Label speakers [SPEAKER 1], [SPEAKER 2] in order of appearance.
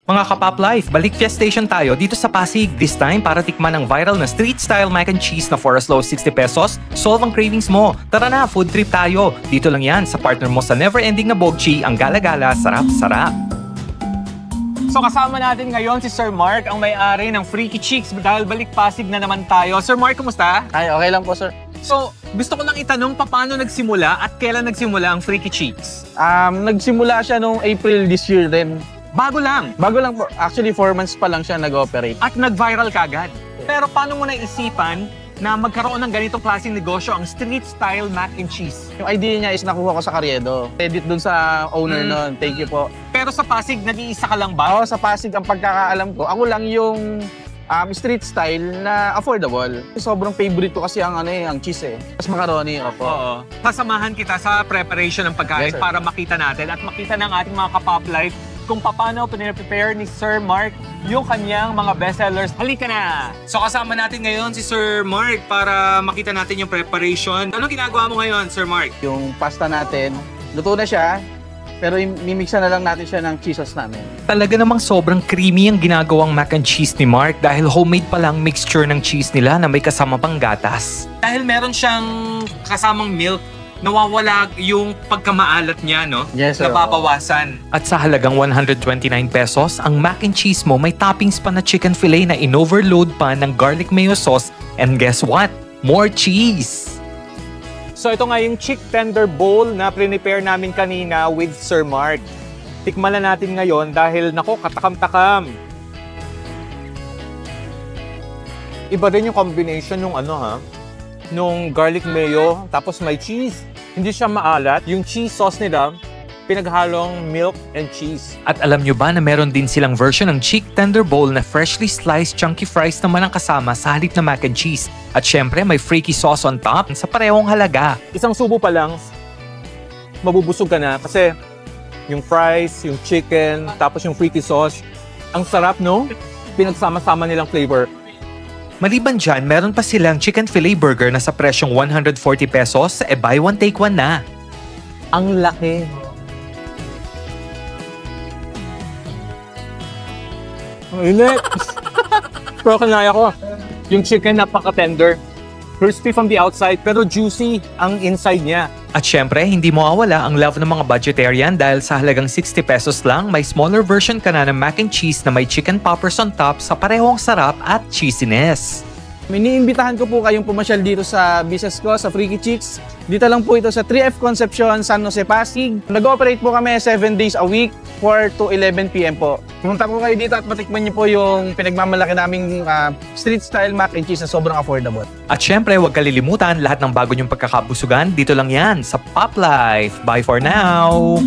[SPEAKER 1] Mga ka-Pop Life, balik Fiestation tayo dito sa Pasig. This time para tikman ang viral na street-style mac and cheese na for as low as 60 pesos. Solve ang cravings mo. Tara na, food trip tayo. Dito lang yan sa partner mo sa never-ending na Bogchi, ang Gala-Gala, sarap-sarap. So kasama natin ngayon si Sir Mark, ang may-ari ng Freaky Cheeks dahil balik Pasig na naman tayo. Sir Mark, kumusta?
[SPEAKER 2] Ay, okay lang po, sir.
[SPEAKER 1] So, gusto ko lang itanong paano nagsimula at kailan nagsimula ang Freaky Cheeks?
[SPEAKER 2] Nagsimula siya noong April this year din.
[SPEAKER 1] Bago lang.
[SPEAKER 2] Bago lang po. Actually, 4 months pa lang siya nag-operate.
[SPEAKER 1] At nag-viral kagad. Pero paano mo naisipan na magkaroon ng ganitong klaseng negosyo ang street-style mac and cheese?
[SPEAKER 2] Yung idea niya is nakuha ko sa Carriedo. Edit dun sa owner nun. Thank you po.
[SPEAKER 1] Pero sa Pasig, nag-iisa ka lang ba?
[SPEAKER 2] Oo, sa Pasig, ang pagkakaalam ko, ako lang yung street style na affordable. Sobrang favorite ko kasi ang cheese eh. Mas macaroni, opo.
[SPEAKER 1] Oo. Sasamahan kita sa preparation ng pagkain para makita natin at makita ng ating mga ka-Pop Life kung paano pinipare ni Sir Mark yung kanyang mga bestsellers. Halika na! So kasama natin ngayon si Sir Mark para makita natin yung preparation. Anong ginagawa mo ngayon, Sir Mark?
[SPEAKER 2] Yung pasta natin, luto na siya, pero mimixa na lang natin siya ng cheese sauce namin.
[SPEAKER 1] Talaga namang sobrang creamy ang ginagawang mac and cheese ni Mark dahil homemade pa lang mixture ng cheese nila na may kasama pang gatas. Dahil meron siyang kasamang milk, nawawala yung pagkamaalat niya, no?
[SPEAKER 2] Yes, sir.
[SPEAKER 1] Nababawasan. At sa halagang 129 pesos, ang mac and cheese mo may toppings pa na chicken fillet na in-overload pa ng garlic mayo sauce. And guess what? More cheese! So ito nga yung chick tender bowl na prepare namin kanina with Sir Mark. Tikman na natin ngayon dahil nako, katakam-takam. Iba din yung combination nung nung garlic mayo, tapos may cheese. Hindi siya maalat. Yung cheese sauce nila, pinaghalong milk and cheese. At alam nyo ba na meron din silang version ng chick tender bowl na freshly sliced chunky fries naman ang kasama sa halip na mac and cheese. At syempre, may freaky sauce on top sa parehong halaga. Isang subo pa lang, mabubusog ka na kasi yung fries, yung chicken, tapos yung freaky sauce. Ang sarap, no? Pinagsama-sama nilang flavor. Maliban dyan, meron pa silang chicken fillet burger na sa presyong 140 pesos, buy one take one na. Ang laki. Ang init. Pero kanaya ko, yung chicken napaka-tender. Crispy from the outside pero juicy ang inside niya. At syempre, hindi mo awala ang love ng mga budgetarian dahil sa halagang 60 pesos lang, may smaller version ka na ng mac and cheese na may chicken poppers on top sa parehong sarap at cheesiness.
[SPEAKER 2] Iniimbitahan ko po kayong pumasyal dito sa business ko, sa Freaky Cheeks. Dito lang po ito sa 3F Concepcion, San Jose, Pasig. Nag-ooperate po kami 7 days a week, 4 to 11 PM po. Pumunta po kayo dito at matikman niyo po yung pinagmamalaki naming street style mac and cheese na sobrang affordable.
[SPEAKER 1] At syempre, huwag kalilimutan lahat ng bago niyong pagkakabusugan. Dito lang yan sa Pop Life. Bye for now!